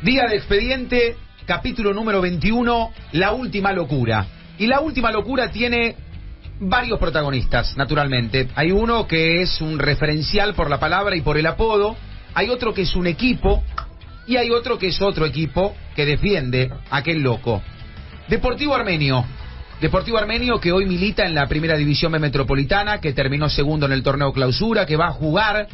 Día de expediente, capítulo número 21, la última locura. Y la última locura tiene varios protagonistas, naturalmente. Hay uno que es un referencial por la palabra y por el apodo. Hay otro que es un equipo. Y hay otro que es otro equipo que defiende a aquel loco. Deportivo Armenio. Deportivo Armenio que hoy milita en la primera división B metropolitana, que terminó segundo en el torneo clausura, que va a jugar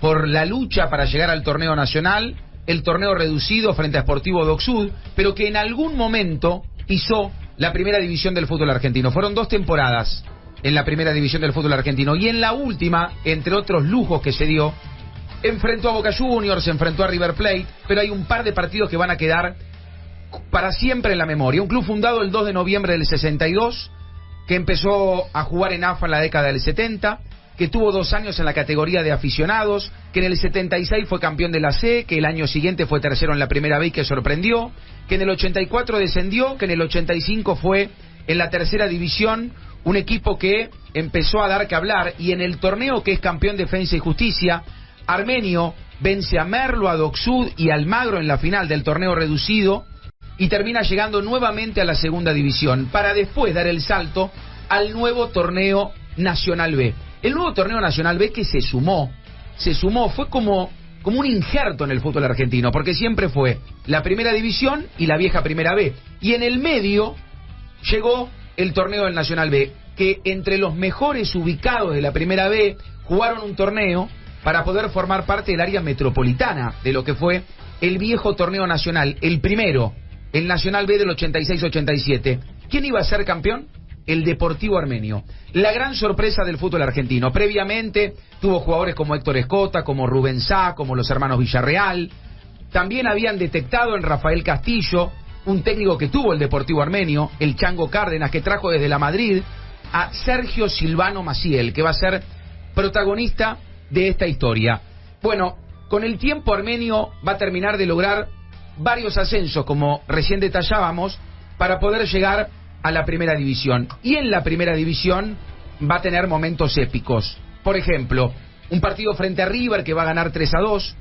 por la lucha para llegar al torneo nacional, el torneo reducido frente a Sportivo Docsud, pero que en algún momento pisó la primera división del fútbol argentino. Fueron 2 temporadas en la primera división del fútbol argentino, y en la última, entre otros lujos que se dio, enfrentó a Boca Juniors, enfrentó a River Plate, pero hay un par de partidos que van a quedar para siempre en la memoria. Un club fundado el 2 de noviembre del 62, que empezó a jugar en AFA en la década del 70, que tuvo 2 años en la categoría de aficionados, que en el 76 fue campeón de la C, que el año siguiente fue tercero en la primera B y que sorprendió, que en el 84 descendió, que en el 85 fue en la tercera división, un equipo que empezó a dar que hablar, y en el torneo que es campeón Defensa y Justicia, Armenio vence a Merlo, a Docsud y a Almagro en la final del torneo reducido, y termina llegando nuevamente a la segunda división, para después dar el salto al nuevo torneo Nacional B. El nuevo torneo Nacional B que se sumó, fue como un injerto en el fútbol argentino, porque siempre fue la primera división y la vieja primera B, y en el medio llegó el torneo del Nacional B, que entre los mejores ubicados de la primera B jugaron un torneo para poder formar parte del área metropolitana de lo que fue el viejo torneo nacional, el primero, el Nacional B del 86-87. ¿Quién iba a ser campeón? El Deportivo Armenio. La gran sorpresa del fútbol argentino. Previamente tuvo jugadores como Héctor Escota, como Rubén Sá, como los hermanos Villarreal. También habían detectado en Rafael Castillo, un técnico que tuvo el Deportivo Armenio, el Chango Cárdenas, que trajo desde la Madrid a Sergio Silvano Maciel, que va a ser protagonista de esta historia. Bueno, con el tiempo Armenio va a terminar de lograr varios ascensos, como recién detallábamos, para poder llegar a la primera división. Y en la primera división va a tener momentos épicos. Por ejemplo, un partido frente a River que va a ganar 3-2,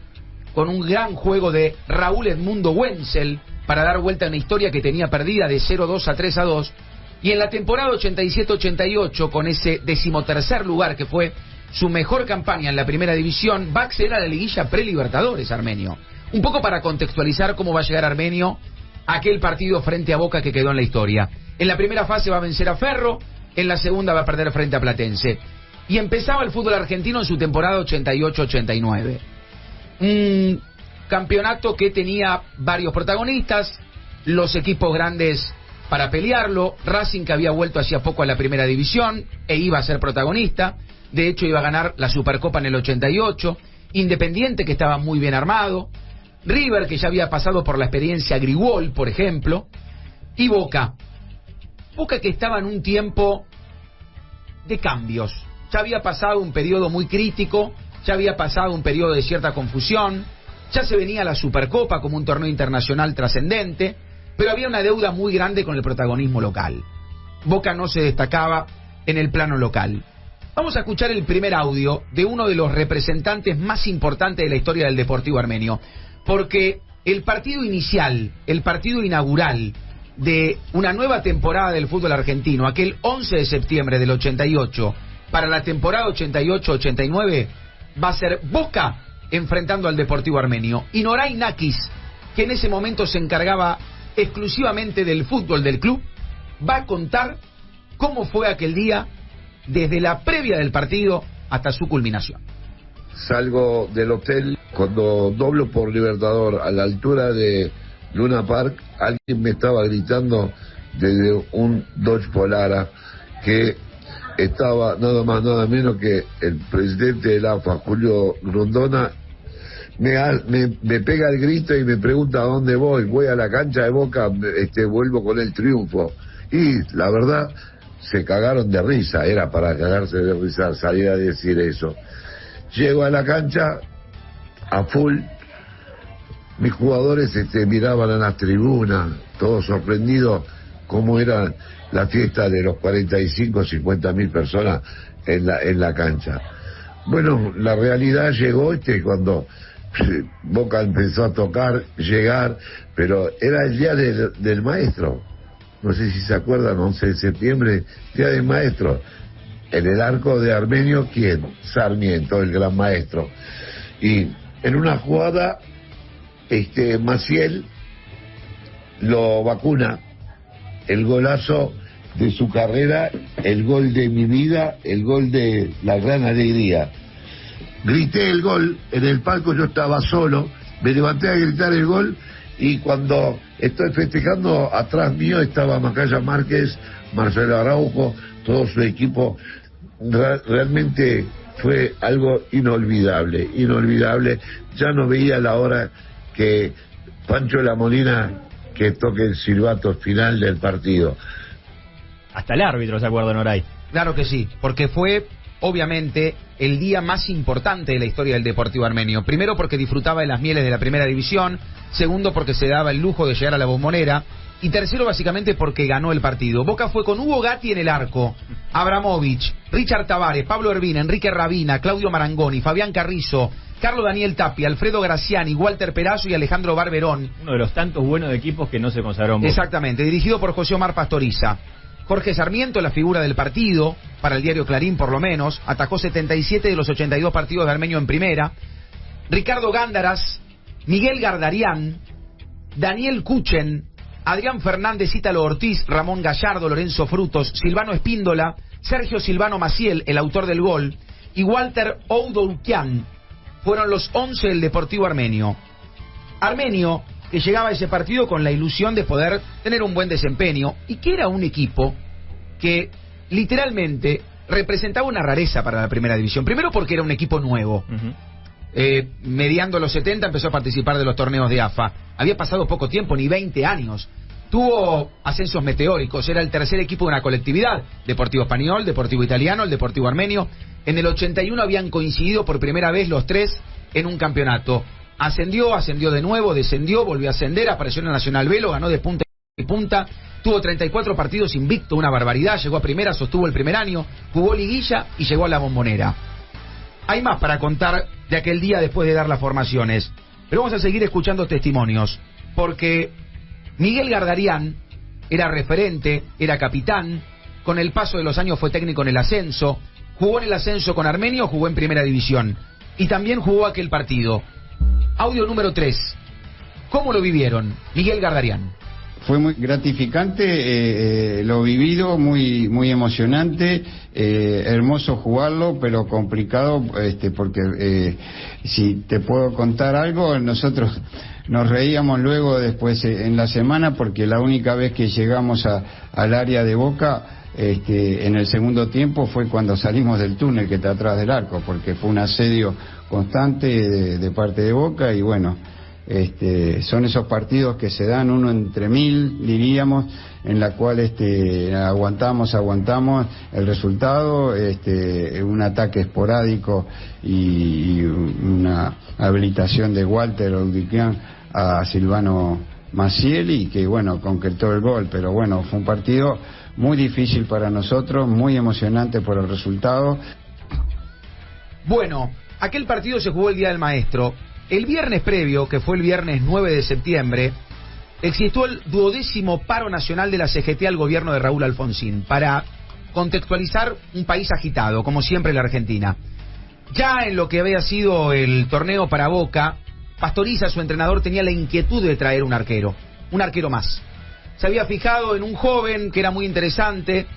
con un gran juego de Raúl Edmundo Wenzel para dar vuelta a una historia que tenía perdida de 0-2 a 3-2. Y en la temporada 87-88, con ese 13º lugar que fue su mejor campaña en la primera división, va a acceder a la liguilla pre-Libertadores Armenio. Un poco para contextualizar cómo va a llegar Armenio a aquel partido frente a Boca que quedó en la historia. En la primera fase va a vencer a Ferro, en la segunda va a perder frente a Platense. Y empezaba el fútbol argentino en su temporada 88-89. Un campeonato que tenía varios protagonistas, los equipos grandes para pelearlo, Racing, que había vuelto hacía poco a la primera división e iba a ser protagonista, de hecho iba a ganar la Supercopa en el 88, Independiente, que estaba muy bien armado, River, que ya había pasado por la experiencia Grigol, por ejemplo, y Boca que estaba en un tiempo de cambios. Ya había pasado un periodo muy crítico, ya había pasado un periodo de cierta confusión, ya se venía la Supercopa como un torneo internacional trascendente, pero había una deuda muy grande con el protagonismo local. Boca no se destacaba en el plano local. Vamos a escuchar el primer audio de uno de los representantes más importantes de la historia del Deportivo Armenio, porque el partido inicial, el partido inaugural de una nueva temporada del fútbol argentino, aquel 11 de septiembre del 88, para la temporada 88-89, va a ser Boca enfrentando al Deportivo Armenio. Y Noray Nakis, que en ese momento se encargaba exclusivamente del fútbol del club, va a contar cómo fue aquel día, desde la previa del partido hasta su culminación. Salgo del hotel, cuando doblo por Libertador a la altura de Luna Park, alguien me estaba gritando desde un Dodge Polara que estaba nada más nada menos que el presidente del AFA, Julio Grondona. Me pega el grito y me pregunta a dónde voy a la cancha de Boca, vuelvo con el triunfo. Y la verdad, se cagaron de risa, era para cagarse de risa salir a decir eso. Llego a la cancha a full, mis jugadores miraban a las tribunas, todos sorprendidos cómo era la fiesta de los 45-50 mil personas en la cancha. Bueno, la realidad llegó cuando Boca empezó a tocar, llegar, pero era el día del maestro. No sé si se acuerdan, 11 de septiembre, día del maestro. En el arco de Armenio, ¿quién? Sarmiento, el gran maestro. Y en una jugada, Maciel lo vacuna, el golazo de su carrera, el gol de mi vida, el gol de la gran alegría. Grité el gol, en el palco yo estaba solo, me levanté a gritar el gol, y cuando estoy festejando, atrás mío estaba Macaya Márquez, Marcelo Araujo, todo su equipo. Realmente fue algo inolvidable, inolvidable. Ya no veía la hora que Pancho La Molina que toque el silbato final del partido. Hasta el árbitro se acuerda, Noray. Claro que sí, porque fue obviamente el día más importante de la historia del Deportivo Armenio. Primero porque disfrutaba de las mieles de la primera división, segundo porque se daba el lujo de llegar a la Bombonera, y tercero básicamente porque ganó el partido. Boca fue con Hugo Gatti en el arco, Abramovich, Richard Tavares, Pablo Ervina, Enrique Rabina, Claudio Marangoni, Fabián Carrizo, Carlos Daniel Tapia, Alfredo Graciani, Walter Perazo y Alejandro Barberón. Uno de los tantos buenos equipos que no se consagró en Boca. Exactamente, dirigido por José Omar Pastoriza. Jorge Sarmiento, la figura del partido, para el diario Clarín por lo menos, atajó 77 de los 82 partidos de Armenio en primera. Ricardo Gándaras, Miguel Gardarián, Daniel Kuchen, Adrián Fernández, Ítalo Ortiz, Ramón Gallardo, Lorenzo Frutos, Silvano Espíndola, Sergio Silvano Maciel, el autor del gol, y Walter Oudoukian, fueron los 11 del Deportivo Armenio. Armenio, que llegaba a ese partido con la ilusión de poder tener un buen desempeño, y que era un equipo que literalmente representaba una rareza para la primera división. Primero porque era un equipo nuevo. Mediando los 70 empezó a participar de los torneos de AFA. Había pasado poco tiempo, ni 20 años. Tuvo ascensos meteóricos, era el tercer equipo de una colectividad. Deportivo Español, Deportivo Italiano, el Deportivo Armenio. En el 81 habían coincidido por primera vez los tres en un campeonato. Ascendió de nuevo, descendió, volvió a ascender, apareció en el Nacional B, lo ganó de punta y punta, tuvo 34 partidos invicto, una barbaridad, llegó a primera, sostuvo el primer año, jugó liguilla y llegó a la Bombonera. Hay más para contar de aquel día después de dar las formaciones, pero vamos a seguir escuchando testimonios, porque Miguel Gardarián era referente, era capitán, con el paso de los años fue técnico en el ascenso, jugó en el ascenso con Armenio, jugó en primera división, y también jugó aquel partido. Audio número 3. ¿Cómo lo vivieron? Miguel Gardarián. Fue muy gratificante, lo vivido, muy emocionante, hermoso jugarlo, pero complicado, porque si te puedo contar algo, nosotros nos reíamos luego después en la semana, porque la única vez que llegamos al área de Boca, en el segundo tiempo fue cuando salimos del túnel que está atrás del arco, porque fue un asedio constante de parte de Boca, y bueno, son esos partidos que se dan uno entre mil, diríamos, en la cual aguantamos el resultado, un ataque esporádico y una habilitación de Walter Oudoukian a Silvano Maciel, y que bueno, concretó el gol, pero bueno, fue un partido muy difícil para nosotros, muy emocionante por el resultado. Bueno, aquel partido se jugó el Día del Maestro. El viernes previo, que fue el viernes 9 de septiembre, existió el 12º paro nacional de la CGT al gobierno de Raúl Alfonsín, para contextualizar un país agitado, como siempre la Argentina. Ya en lo que había sido el torneo para Boca, Pastoriza, su entrenador, tenía la inquietud de traer un arquero más. Se había fijado en un joven que era muy interesante,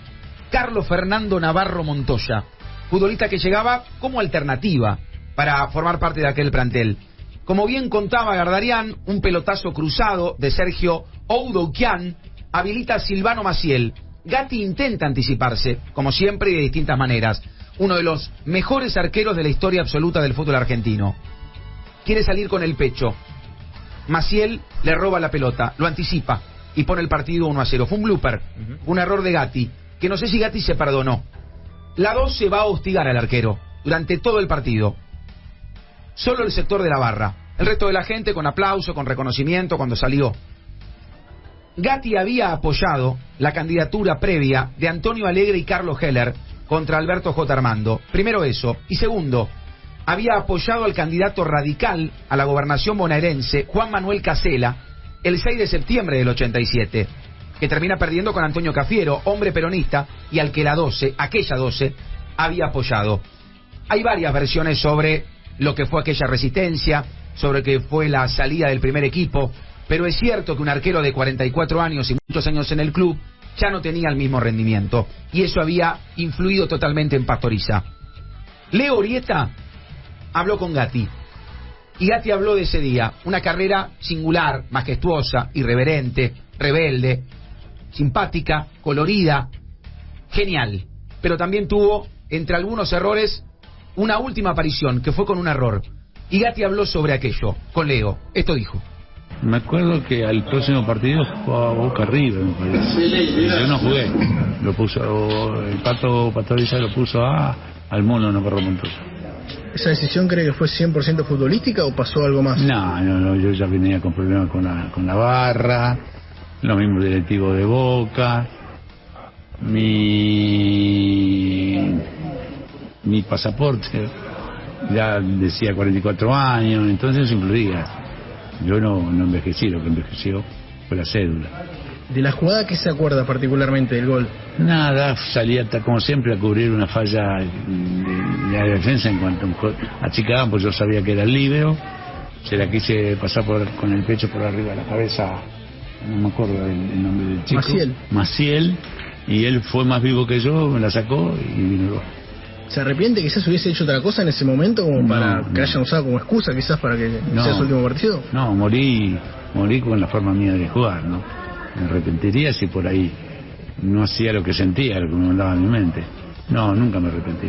Carlos Fernando Navarro Montoya, futbolista que llegaba como alternativa para formar parte de aquel plantel. Como bien contaba Gardarián, un pelotazo cruzado de Sergio Oudoukian habilita a Silvano Maciel. Gatti intenta anticiparse, como siempre y de distintas maneras. Uno de los mejores arqueros de la historia absoluta del fútbol argentino. Quiere salir con el pecho. Maciel le roba la pelota, lo anticipa y pone el partido 1-0. Fue un blooper, un error de Gatti, que no sé si Gatti se perdonó. La 2 se va a hostigar al arquero durante todo el partido. Solo el sector de la barra. El resto de la gente con aplauso, con reconocimiento cuando salió. Gatti había apoyado la candidatura previa de Antonio Alegre y Carlos Heller contra Alberto J. Armando. Primero eso. Y segundo, había apoyado al candidato radical a la gobernación bonaerense, Juan Manuel Casela, el 6 de septiembre del 87, que termina perdiendo con Antonio Cafiero, hombre peronista, y al que aquella 12, había apoyado. Hay varias versiones sobre lo que fue aquella resistencia, sobre que fue la salida del primer equipo, pero es cierto que un arquero de 44 años y muchos años en el club ya no tenía el mismo rendimiento, y eso había influido totalmente en Pastoriza. Leo Orieta habló con Gatti, y Gatti habló de ese día, una carrera singular, majestuosa, irreverente, rebelde, simpática, colorida, genial, pero también tuvo, entre algunos errores, una última aparición, que fue con un error, y Gatti habló sobre aquello, con Leo. Esto dijo: me acuerdo que al próximo partido jugaba Boca River, me parece. Y yo no jugué. Lo puso, el Pato Pastoriza lo puso al Mono Navarro Montoya. ¿Esa decisión cree que fue 100% futbolística o pasó algo más? No, yo ya venía con problemas con la barra, los mismos directivos de Boca, mi pasaporte ya decía 44 años, entonces influía. Yo no envejecí, lo que envejeció fue la cédula. ¿De la jugada qué se acuerda particularmente del gol? Nada, salía como siempre a cubrir una falla de la defensa en cuanto achicaban, pues yo sabía que era el líbero, se la quise pasar con el pecho por arriba de la cabeza, no me acuerdo el nombre del chico. Maciel, y él fue más vivo que yo, me la sacó y vino el gol. ¿Se arrepiente? Quizás hubiese hecho otra cosa en ese momento como para que hayan usado como excusa quizás para que sea su último partido? No, morí con la forma mía de jugar, ¿no? Me arrepentiría si por ahí no hacía lo que sentía, lo que me mandaba en mi mente. No, nunca me arrepentí.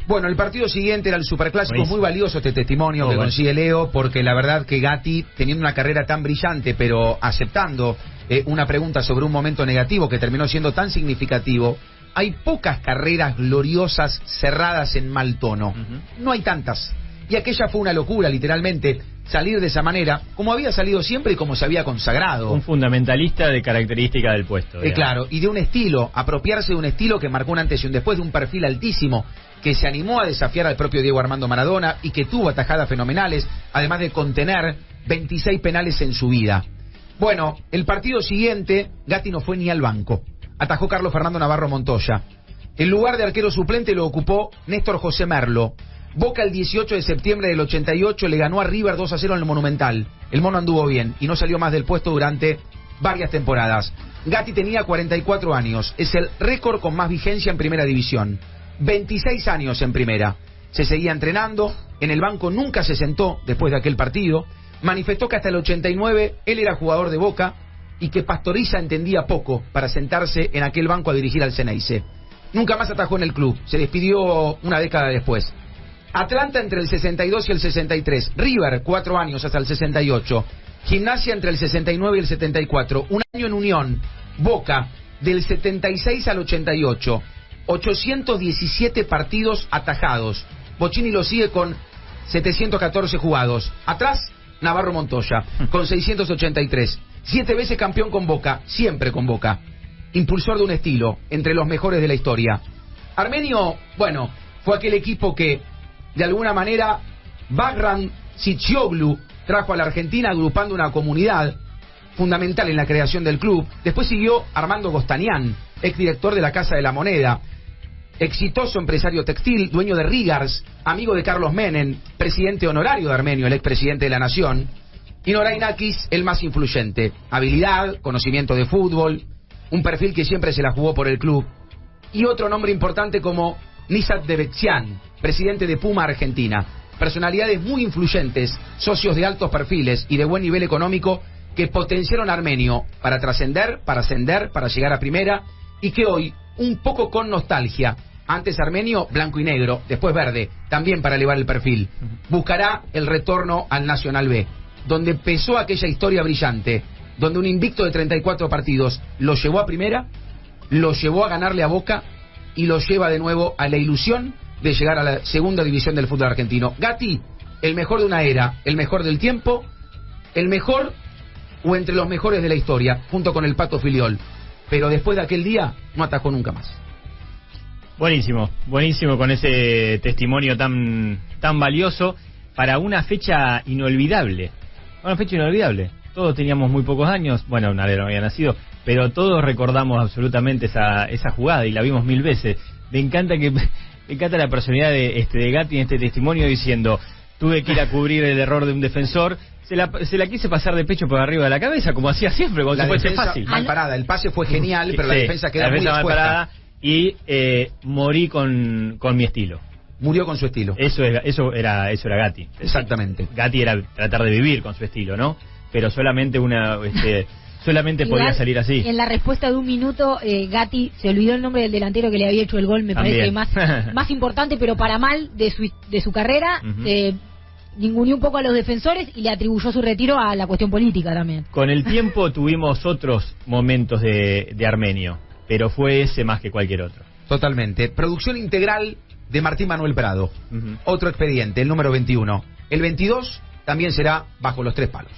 Bueno, el partido siguiente era el Superclásico, muy valioso este testimonio que consigue Leo, porque la verdad que Gatti, teniendo una carrera tan brillante, pero aceptando una pregunta sobre un momento negativo que terminó siendo tan significativo, hay pocas carreras gloriosas cerradas en mal tono. No hay tantas. Y aquella fue una locura, literalmente, salir de esa manera, como había salido siempre y como se había consagrado. Un fundamentalista de característica del puesto. Claro, y de un estilo, apropiarse de un estilo que marcó un antes y un después, de un perfil altísimo, que se animó a desafiar al propio Diego Armando Maradona y que tuvo atajadas fenomenales, además de contener 26 penales en su vida. Bueno, el partido siguiente, Gatti no fue ni al banco. Atajó Carlos Fernando Navarro Montoya. El lugar de arquero suplente lo ocupó Néstor José Merlo. Boca el 18 de septiembre del 88 le ganó a River 2-0 en el Monumental. El Mono anduvo bien y no salió más del puesto durante varias temporadas. Gatti tenía 44 años. Es el récord con más vigencia en primera división. 26 años en primera. Se seguía entrenando. En el banco nunca se sentó después de aquel partido. Manifestó que hasta el 89 él era jugador de Boca y que Pastoriza entendía poco para sentarse en aquel banco a dirigir al Ceneice. Nunca más atajó en el club. Se despidió una década después. Atlanta entre el 62 y el 63. River, 4 años hasta el 68. Gimnasia entre el 69 y el 74. Un año en Unión. Boca, del 76 al 88. 817 partidos atajados. Bocini lo sigue con 714 jugados. Atrás, Navarro Montoya, con 683. 7 veces campeón con Boca, siempre con Boca. Impulsor de un estilo, entre los mejores de la historia. Armenio, bueno, fue aquel equipo que, de alguna manera, Bagran Sichioglu trajo a la Argentina agrupando una comunidad fundamental en la creación del club. Después siguió Armando Gostanián, exdirector de la Casa de la Moneda, exitoso empresario textil, dueño de Rigars, amigo de Carlos Menem, presidente honorario de Armenio, el expresidente de la Nación, y Norainakis, el más influyente. Habilidad, conocimiento de fútbol, un perfil que siempre se la jugó por el club. Y otro nombre importante como Nizat Devetsian, presidente de Puma Argentina. Personalidades muy influyentes, socios de altos perfiles y de buen nivel económico que potenciaron a Armenio para trascender, para ascender, para llegar a primera, y que hoy, un poco con nostalgia, antes Armenio blanco y negro, después verde, también para elevar el perfil, buscará el retorno al Nacional B, donde empezó aquella historia brillante, donde un invicto de 34 partidos lo llevó a primera, lo llevó a ganarle a Boca y lo lleva de nuevo a la ilusión de llegar a la segunda división del fútbol argentino. Gatti, el mejor de una era, el mejor del tiempo, el mejor o entre los mejores de la historia, junto con el Pato Filiol. Pero después de aquel día no atajó nunca más. Buenísimo, buenísimo con ese testimonio tan valioso para una fecha inolvidable. Una fecha inolvidable. Todos teníamos muy pocos años, bueno, nadie no había nacido, pero todos recordamos absolutamente esa jugada y la vimos 1000 veces. Me encanta la personalidad de Gatti en este testimonio diciendo: tuve que ir a cubrir el error de un defensor. Se la quise pasar de pecho por arriba de la cabeza, como hacía siempre, cuando se fuese fácil. Mal parada, el pase fue genial, pero la defensa queda muy expuesta. Mal parada, y morí con mi estilo. Murió con su estilo. Eso era Gatti. Exactamente. Gatti era tratar de vivir con su estilo, ¿no? Pero solamente solamente podía salir así. En la respuesta de un minuto, Gatti se olvidó el nombre del delantero que le había hecho el gol, me parece más importante, pero para mal de su carrera. Ninguneó un poco a los defensores y le atribuyó su retiro a la cuestión política también. Con el tiempo tuvimos otros momentos de Armenio, pero fue ese más que cualquier otro. Totalmente. Producción integral de Martín Manuel Prado. Otro expediente, el número 21. El 22 también será bajo los 3 palos.